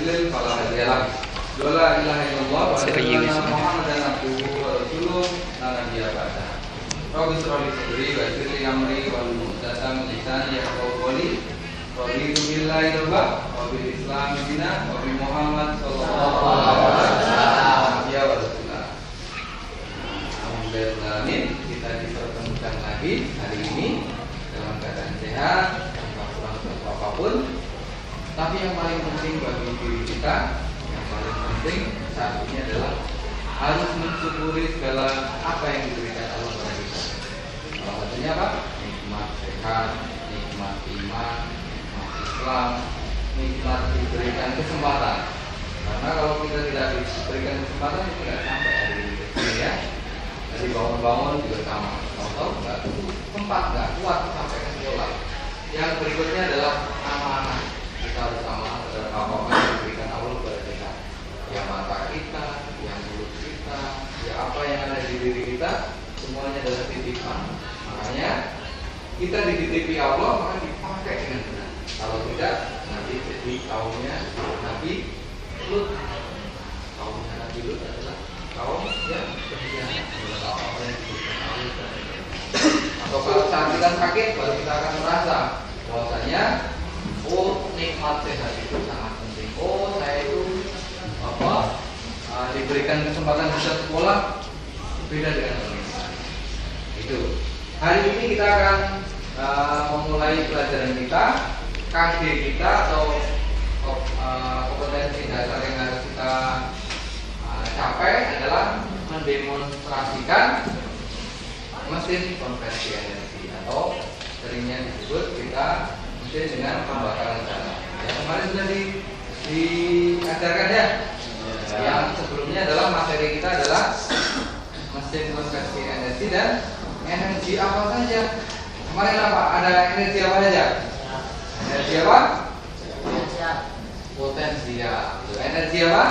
yudlil fala hadiya lahu. La ilaha illallah wa la ilaha illallah Muhammadan abduhu wa rasuluh la nabiyya ba'dahu. Rabbi shrah li sadri wa yassir li amri wahlul 'uqdatam min lisani yafqahu qawli. Raditu billahi rabban wa bil islam dinan wa bi Muhammad sallallahu alaihi wasallam ya Rasulullah. Alhamdulillah, kita dipertemukan lagi hari ini dalam keadaan sehat, tanpa kurang atau apapun. Tapi yang paling penting bagi diri kita, yang paling penting saat ini adalah harus mensyukuri segala apa yang diberikan Allah kepada kita. Salah satunya apa? Nikmat sehat, nikmat iman, nikmat Islam, nikmat diberikan kesempatan. Karena kalau kita tidak diberikan kesempatan, kita tidak sampai hari ini ya. Jadi bangun-bangun juga sama. Tahu-tahu nggak tempat, nggak kuat sampai ke sekolah. Yang berikutnya adalah amanah. Kita harus amanah terhadap apa-apa yang diberikan Allah kepada kita. Ya mata kita, yang mulut kita, ya apa yang ada di diri kita, semuanya adalah titipan. Makanya kita dititipi Allah, maka dipakai dengan benar. Kalau tidak, nanti jadi kaumnya Nabi Lut. Kaumnya Nabi Lut adalah kaum yang berkhianat. Apa yang diberikan Allah. Atau kalau saat kita sakit, baru kita akan merasa bahwasanya nikmat sehat itu sangat penting. Saya itu diberikan kesempatan bisa sekolah, beda dengan orang lain. Itu. Hari ini kita akan memulai pelajaran kita. KG kita atau kompetensi dasar yang harus kita capai adalah mendemonstrasikan mesin konversi energi atau seringnya disebut kita mesin dengan pembakaran jalan. Ya, kemarin sudah diajarkan ya. Yang sebelumnya adalah materi kita adalah mesin konversi energi dan energi apa saja. Kemarin apa? Ada energi apa saja? Energi apa? Potensial. Energi apa?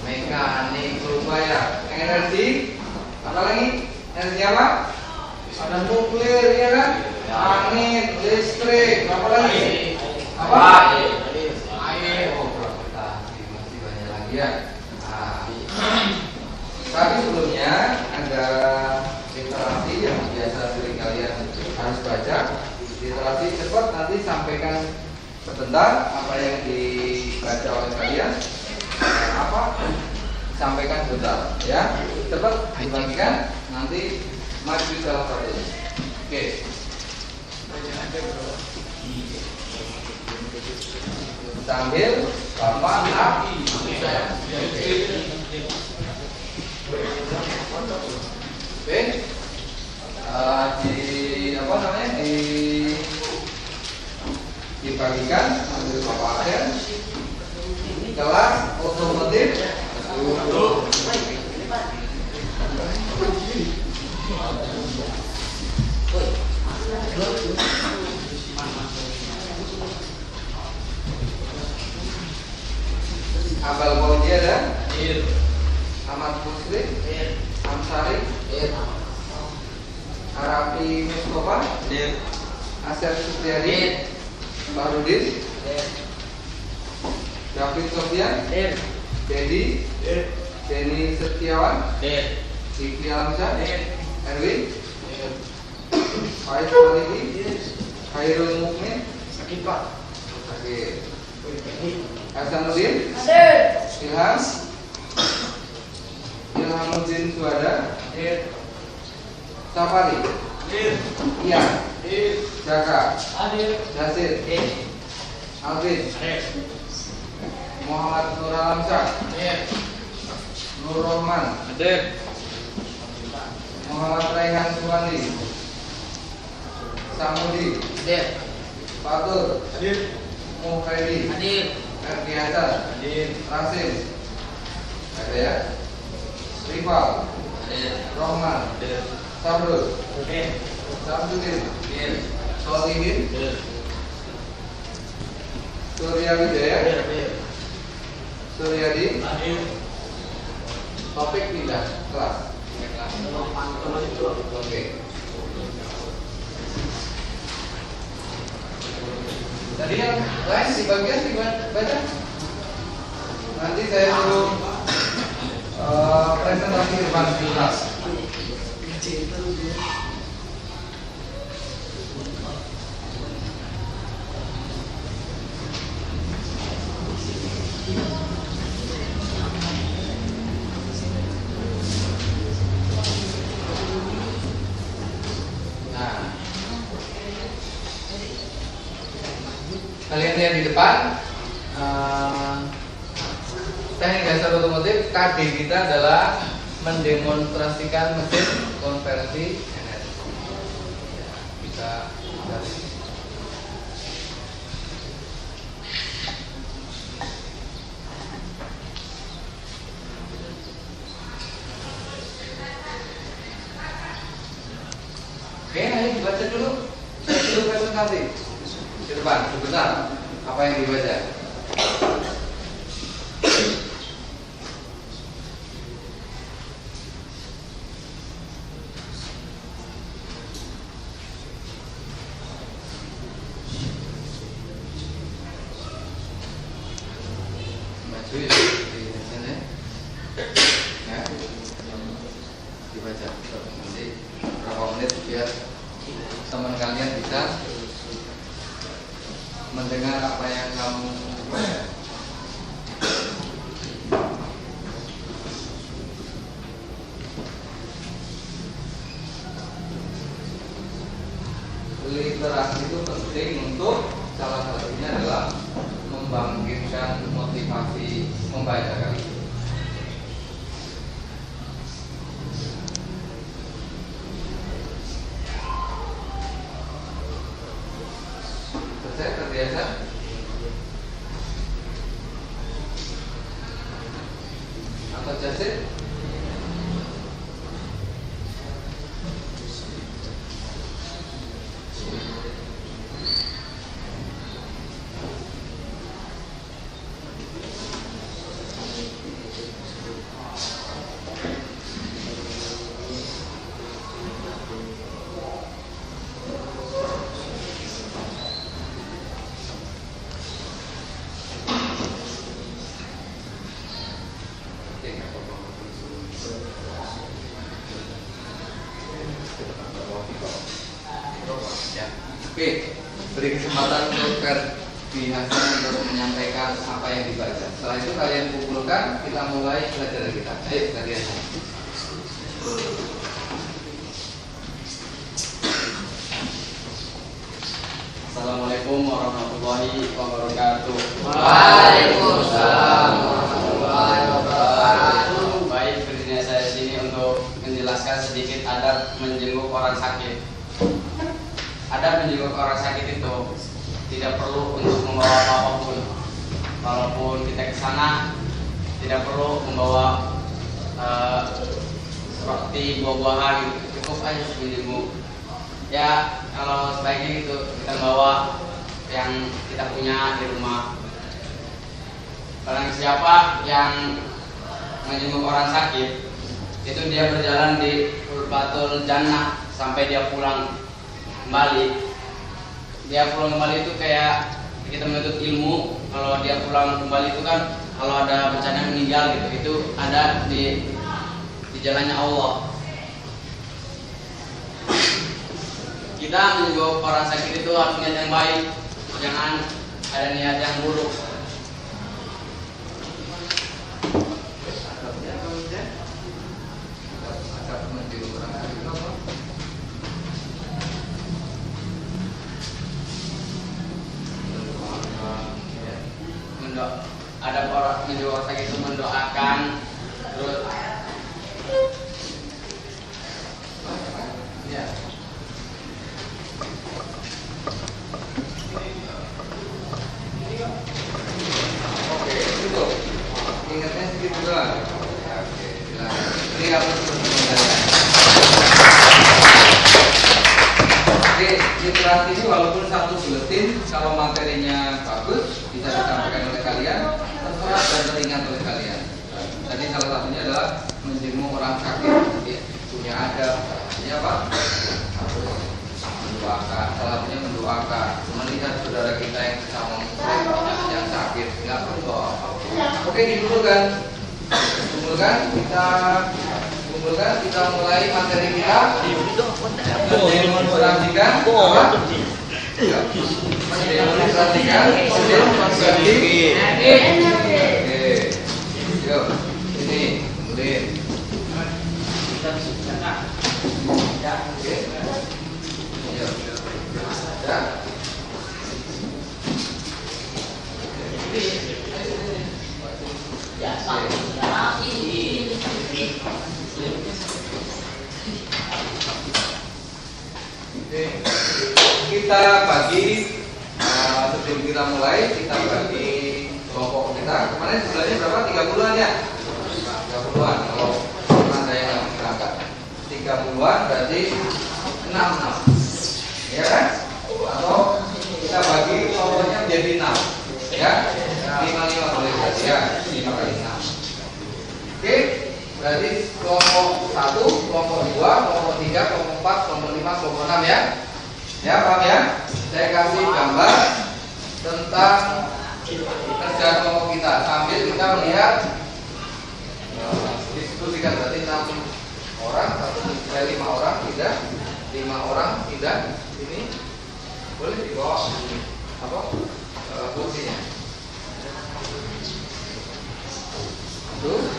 Mekanik, berubah. Energi apa lagi? Energi apa? Ada nuklir, ya kan? Angin, listrik, apa lagi? Apa? Air. Oh, masih banyak lagi ya. Tapi sebelumnya ada literasi yang biasa sering kalian harus baca. Literasi cepat nanti sampaikan sebentar apa yang dibaca oleh kalian. Apa? Sampaikan sebentar, ya. Cepat dibagikan, nanti maju salah satunya. Oke. Kita ambil Bapak Abi. Oke. Dibagikan ambil Bapak Aden. Kelas otomotif. Abal Baudia dan Ahmad Muslim, Amsari, Arabi Mustafa, Asep Supriyadi, Barudin, David Sofian, Dedi, Denny Setiawan, Fikri Alamsyah, Erwin, Faiz Walidi, Khairul Mukmin, sakit Hasanuddin, Ilhamuddin Suhada, Safari, Ian, Jaka, Jasir, Alvin, Muhammad Nur Alamsyah, Nur Rohman, Muhammad Raihan Suwandi, Samudi, Fatur, Muhaidi, Erki Hasan, Rasim, ada ya, Rival, Rohman, Sabrul, Samsudin, Solihin, Surya Wijaya, Suryadi, topik pindah kelas. Oke. Tadi yang lain di bagian dibaca. Nanti saya suruh presentasi di depan kelas. Kalian yang di depan, teknik dasar otomotif KD kita adalah mendemonstrasikan mesin konversi energi. Ya, bisa dari Oke, ayo dibaca dulu. Saya suruh presentasi di depan, sebentar. Apa yang dibaca? Maju ya, di sini. Ya, dibaca. Nanti berapa menit biar teman kalian bisa mendengar apa yang kamu baca. Literasi itu penting untuk salah satunya adalah membangkitkan motivasi membaca kali. Saya terbiasa. Angkat jasit. Ya. Oke, beri kesempatan untuk Ferdi Hasan untuk menyampaikan apa yang dibaca. Setelah itu kalian kumpulkan, kita mulai pelajaran kita. Ayo, Ferdi Hasan. Assalamualaikum warahmatullahi wabarakatuh. Waalaikumsalam warahmatullahi wabarakatuh. Baik, berdirinya saya sini untuk menjelaskan sedikit adab menjenguk orang sakit. Adab menjenguk orang sakit itu tidak perlu untuk membawa apapun. Walaupun kita ke sana, tidak perlu membawa seperti buah-buahan, cukup aja menjenguk. Ya, kalau sebaiknya itu kita bawa yang kita punya di rumah. Barang siapa yang menjenguk orang sakit, itu dia berjalan di Batul Jannah sampai dia pulang kembali. Dia pulang kembali itu kayak kita menuntut ilmu. Kalau dia pulang kembali itu kan kalau ada bencana meninggal gitu, itu ada di jalannya Allah. Kita menjenguk orang sakit itu harus niat yang baik, jangan ada niat yang buruk. Ada orang menjenguk orang sakit itu mendoakan, terus ya. Oke, cukup. Ingatnya sedikit juga. Oke, silakan. Ini harus Oke, literasi ini walaupun satu buletin, kalau materinya bagus bisa disampaikan oleh kalian, terserap dan teringat oleh kalian. Tadi salah satunya adalah menjenguk orang sakit, ya, punya adab. Artinya apa? Harus mendoakan. Salah satunya mendoakan, melihat saudara kita yang Oke, dikumpulkan. Kita mulai materi kita. Demonstrasikan apa? Demonstrasikan energi. Oke, yuk, ini mulai. Oke, yuk, ya. Kita bagi sebelum kita mulai kita bagi kelompok kita. Kemarin sebenarnya berapa? 30-an ya? 30-an kalau ada yang berangkat 30-an berarti 6 ya kan? Atau kita bagi kelompoknya menjadi 6 ya? 5 boleh berarti ya? 5 kali 6. Oke, berarti kelompok 1, kelompok 2, kelompok 3, kelompok 4, kelompok 5, kelompok 6 ya? Ya, paham ya? Saya kasih gambar tentang kerja kelompok kita sambil kita melihat diskusikan berarti 6 orang, 5 orang tidak, 5 orang tidak. Ini boleh dibawa apa? Kursinya. Tuh.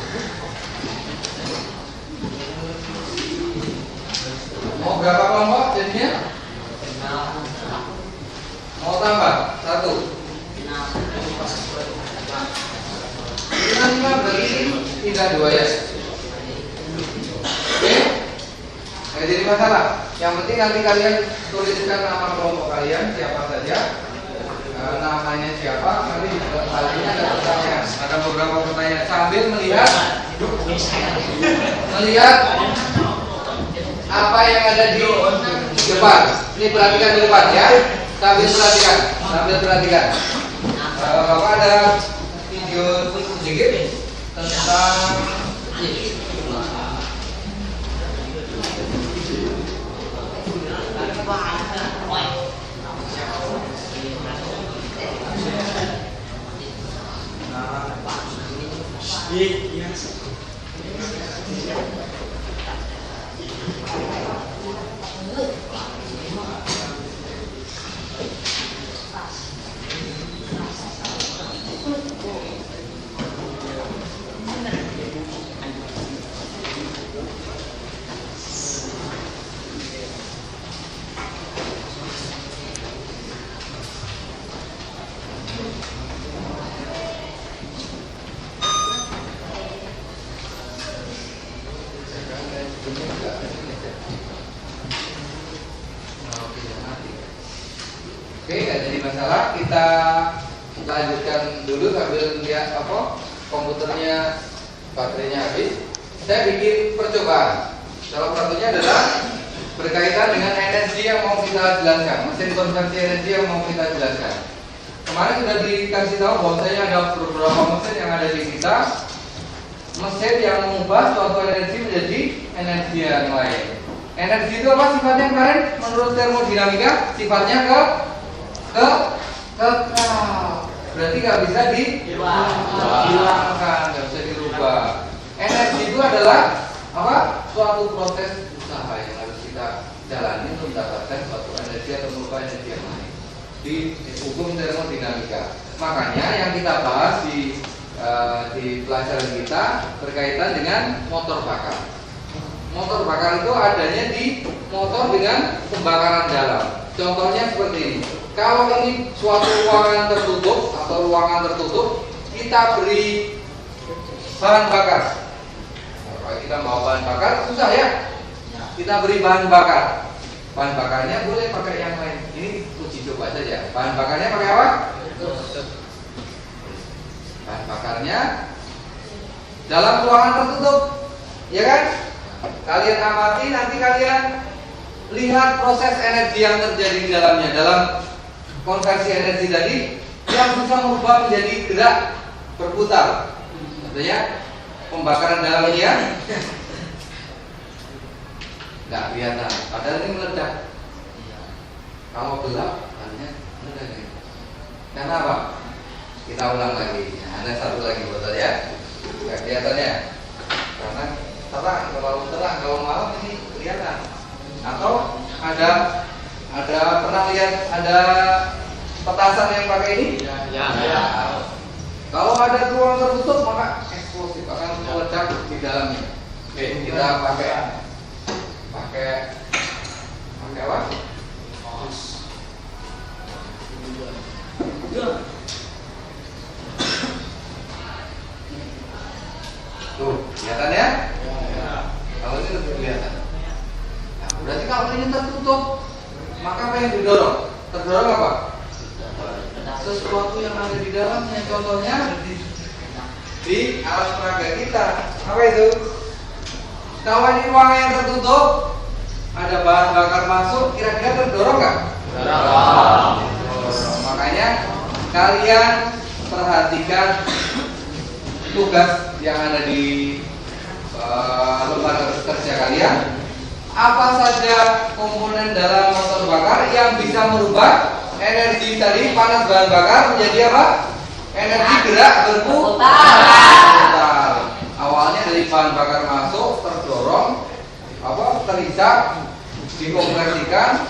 Mau berapa kelompok jadinya? Mau tambah? 1. 5 berarti tidak 2 ya? Oke? Nggak jadi masalah. Yang penting nanti kalian tuliskan nama kelompok kalian siapa saja, namanya siapa. Nanti selanjutnya ada pertanyaan. Ada beberapa pertanyaan sambil melihat apa yang ada di depan. Ini perhatikan di depan ya. Sambil perhatikan. Bapak ada video sedikit tentang Oke, nggak jadi masalah. Kita lanjutkan dulu sambil lihat apa komputernya baterainya habis. Saya bikin percobaan. Salah satunya adalah berkaitan dengan energi yang mau kita jelaskan, mesin konversi energi yang mau kita jelaskan. Kemarin sudah dikasih tahu bahwasanya ada beberapa mesin yang ada di kita, mesin yang mengubah suatu energi menjadi energi yang lain. Energi itu apa sifatnya kemarin? Menurut termodinamika sifatnya kekal. Berarti nggak bisa dihilangkan, nggak bisa dirubah. Energi itu adalah apa? Suatu proses usaha yang harus kita jalani untuk mendapatkan suatu energi atau merubah energi yang lain. Di hukum termodinamika. Makanya yang kita bahas di pelajaran kita berkaitan dengan motor bakar. Motor bakar itu adanya di motor dengan pembakaran dalam. Contohnya seperti ini. Kalau ini suatu ruangan tertutup atau ruangan tertutup, kita beri bahan bakar. Kalau kita mau bahan bakar susah ya. Kita beri bahan bakar. Bahan bakarnya boleh pakai yang lain. Ini uji coba saja. Bahan bakarnya pakai apa? Bahan bakarnya dalam ruangan tertutup, ya kan? Kalian amati, nanti kalian lihat proses energi yang terjadi di dalamnya. Dalam konversi energi tadi yang bisa merubah menjadi gerak berputar. Artinya pembakaran dalam ini ya nggak kelihatan, padahal ini meledak. Kalau gelap artinya meledak. Karena apa? Kita ulang lagi. Nah, ada satu lagi betul ya. Nggak kelihatannya. Karena terang, kalau malam ini kelihatan. Atau ada pernah lihat ada petasan yang pakai ini? Ya. Kalau ada ruang tertutup maka eksplosif akan meledak di dalamnya. Oke, kita pakai apa? Tuh, kelihatan ya? Kalau ini lebih kelihatan. Nah, berarti kalau ini tertutup, maka apa yang didorong? Terdorong apa? Sesuatu yang ada di dalamnya. Contohnya di alat peraga kita. Apa itu? Kalau ini ruangan yang tertutup, ada bahan bakar masuk, kira-kira terdorong nggak? Terdorong. Makanya kalian perhatikan tugas yang ada di lembaga kerja kalian. Apa saja komponen dalam motor bakar yang bisa merubah energi tadi panas bahan bakar menjadi apa? Energi gerak berputar. Awalnya dari bahan bakar masuk, terdorong, terisak, dikompresikan,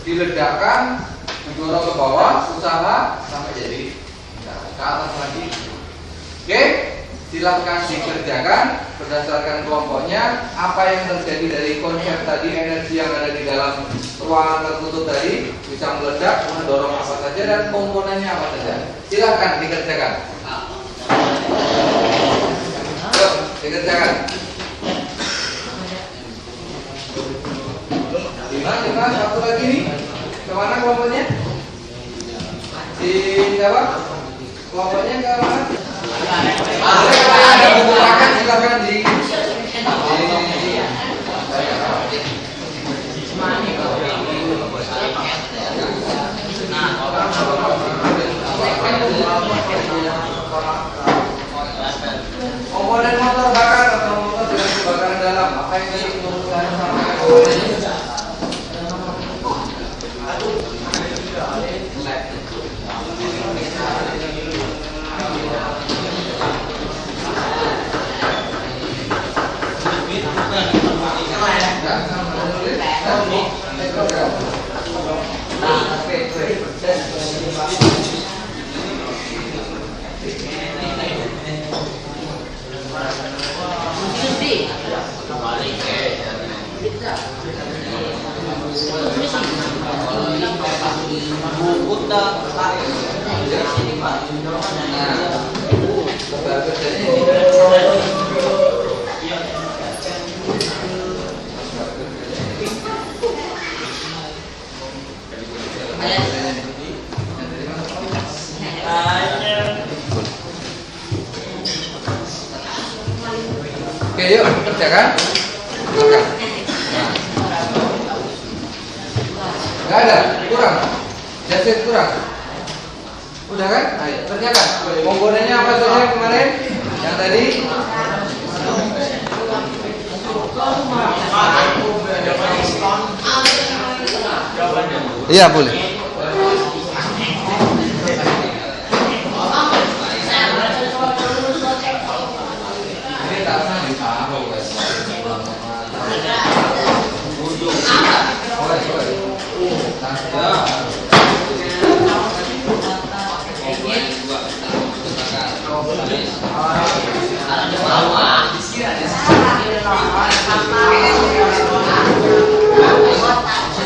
diledakkan, didorong ke bawah, usaha sampai jadi ke atas lagi. Oke, silakan dikerjakan berdasarkan kelompoknya. Apa yang terjadi dari konsep tadi, energi yang ada di dalam ruangan tertutup tadi bisa meledak, mendorong apa saja dan komponennya apa saja. Silakan dikerjakan. Yuk, dikerjakan. 5, satu lagi nih. Kemana kelompoknya? Di siapa? Kelompoknya ke mana? Ada buku paket, silakan di komponen motor bakar atau motor dengan kebakaran dalam. Apa yang jadi urusan sama komponennya? Oke, yuk kerjakan. Silakan. Nggak ada, kurang. Jaset kurang. Udah kan? Ayo, kerjakan. Komponennya apa saja kemarin? Yang tadi? Iya, boleh.